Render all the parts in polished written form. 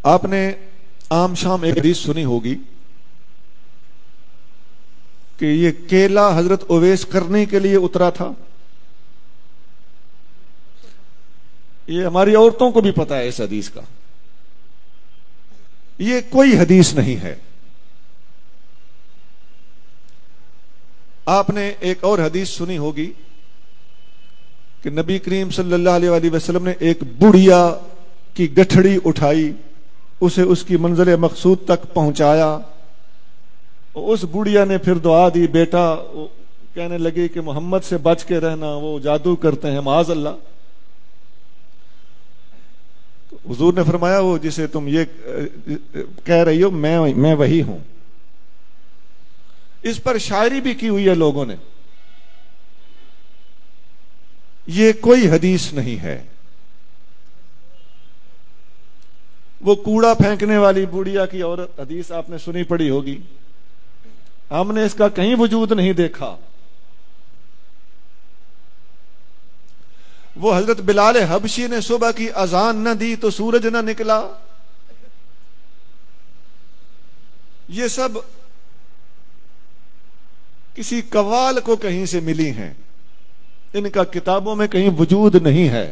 آپ نے عام شام ایک حدیث سنی ہوگی کہ یہ کیلا حضرت اویس کرنے کے لیے اترا تھا. یہ ہماری عورتوں کو بھی پتا ہے اس حدیث کا. یہ کوئی حدیث نہیں ہے. آپ نے ایک اور حدیث سنی ہوگی کہ نبی کریم صلی اللہ علیہ وآلہ وسلم نے ایک بڑھیا کی گٹھڑی اٹھائی, اسے اس کی منزل مقصود تک پہنچایا. اس بڑھیا نے پھر دعا دی, بیٹا کہنے لگی کہ محمد سے بچ کے رہنا, وہ جادو کرتے ہیں معاذ اللہ. حضور نے فرمایا وہ جسے تم یہ کہہ رہی ہو میں وہی ہوں. اس پر شاعری بھی کی ہوئی ہے لوگوں نے. یہ کوئی حدیث نہیں ہے. وہ کوڑا پھینکنے والی بوڑھیا کی عورت حدیث آپ نے سنی پڑی ہوگی, ہم نے اس کا کہیں وجود نہیں دیکھا. وہ حضرت بلال حبشی نے صبح کی اذان نہ دی تو سورج نہ نکلا. یہ سب کسی قوال کو کہیں سے ملی ہیں, ان کا کتابوں میں کہیں وجود نہیں ہے.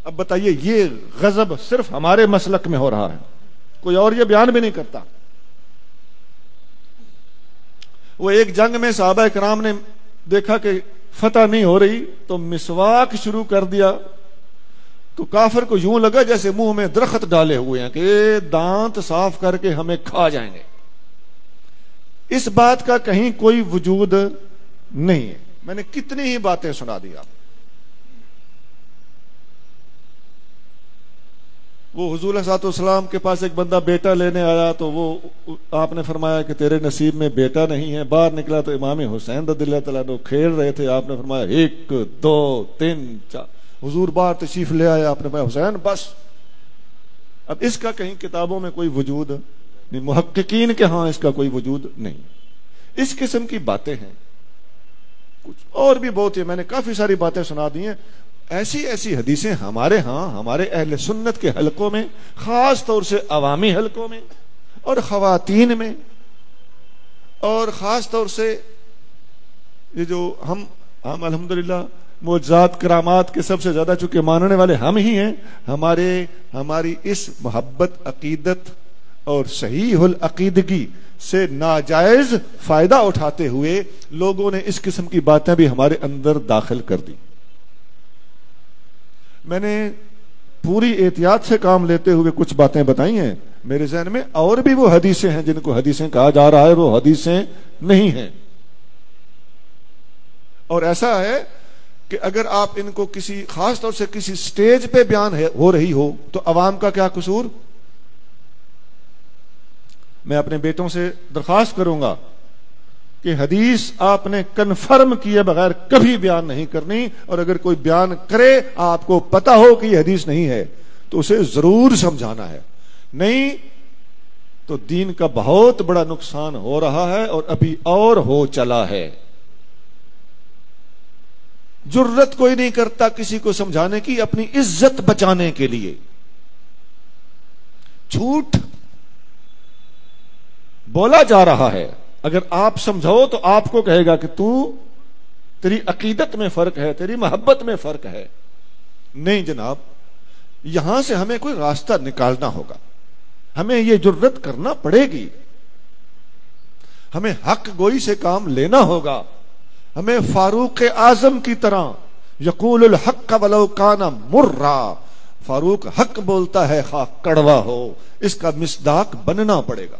اب بتائیے, یہ غضب صرف ہمارے مسلک میں ہو رہا ہے, کوئی اور یہ بیان بھی نہیں کرتا. وہ ایک جنگ میں صحابہ کرام نے دیکھا کہ فتح نہیں ہو رہی تو مسواک شروع کر دیا, تو کافر کو یوں لگا جیسے منہ میں درخت ڈالے ہوئے ہیں کہ دانت صاف کر کے ہمیں کھا جائیں گے. اس بات کا کہیں کوئی وجود نہیں ہے. میں نے کتنی ہی باتیں سنا دی آپ. وہ حضور صلی اللہ علیہ وسلم کے پاس ایک بندہ بیٹا لینے آیا تو وہ آپ نے فرمایا کہ تیرے نصیب میں بیٹا نہیں ہے. باہر نکلا تو امام حسین رضی اللہ تعالیٰ عنہ کھیل رہے تھے. آپ نے فرمایا 1 2 3 4. حضور باہر تشریف لے آیا, آپ نے فرمایا حسین بس. اب اس کا کہیں کتابوں میں کوئی وجود نہیں, محققین کے ہاں اس کا کوئی وجود نہیں. اس قسم کی باتیں ہیں. کچھ اور بھی بہت ہے, میں نے کافی ساری باتیں سنا دی ہیں. ایسی حدیثیں ہمارے ہاں ہمارے اہل سنت کے حلقوں میں, خاص طور سے عوامی حلقوں میں اور خواتین میں, اور خاص طور سے یہ جو ہم الحمدللہ معجزات کرامات کے سب سے زیادہ چونکہ ماننے والے ہم ہی ہیں, ہماری اس محبت عقیدت اور صحیح العقیدگی سے ناجائز فائدہ اٹھاتے ہوئے لوگوں نے اس قسم کی باتیں بھی ہمارے اندر داخل کر دی. میں نے پوری احتیاط سے کام لیتے ہوئے کچھ باتیں بتائی ہیں. میرے ذہن میں اور بھی وہ حدیثیں ہیں جن کو حدیثیں کہا جا رہا ہے, وہ حدیثیں نہیں ہیں. اور ایسا ہے کہ اگر آپ ان کو کسی خاص طور سے کسی سٹیج پہ بیان ہو رہی ہو تو عوام کا کیا قصور. میں اپنے بیٹوں سے درخواست کروں گا کہ حدیث آپ نے کنفرم کیے بغیر کبھی بیان نہیں کرنی, اور اگر کوئی بیان کرے آپ کو پتا ہو کہ یہ حدیث نہیں ہے تو اسے ضرور سمجھانا ہے. نہیں تو دین کا بہت بڑا نقصان ہو رہا ہے اور ابھی اور ہو چلا ہے. جرت کوئی نہیں کرتا کسی کو سمجھانے کی اپنی عزت بچانے کے لیے. جھوٹ بولا جا رہا ہے, اگر آپ سمجھو تو آپ کو کہے گا کہ تیری عقیدت میں فرق ہے, تیری محبت میں فرق ہے. نہیں جناب, یہاں سے ہمیں کوئی راستہ نکالنا ہوگا, ہمیں یہ جرت کرنا پڑے گی, ہمیں حق گوئی سے کام لینا ہوگا. ہمیں فاروق اعظم کی طرح یقول الحق ولو کان مرا, فاروق حق بولتا ہے خواہ کڑوا ہو, اس کا مصداق بننا پڑے گا.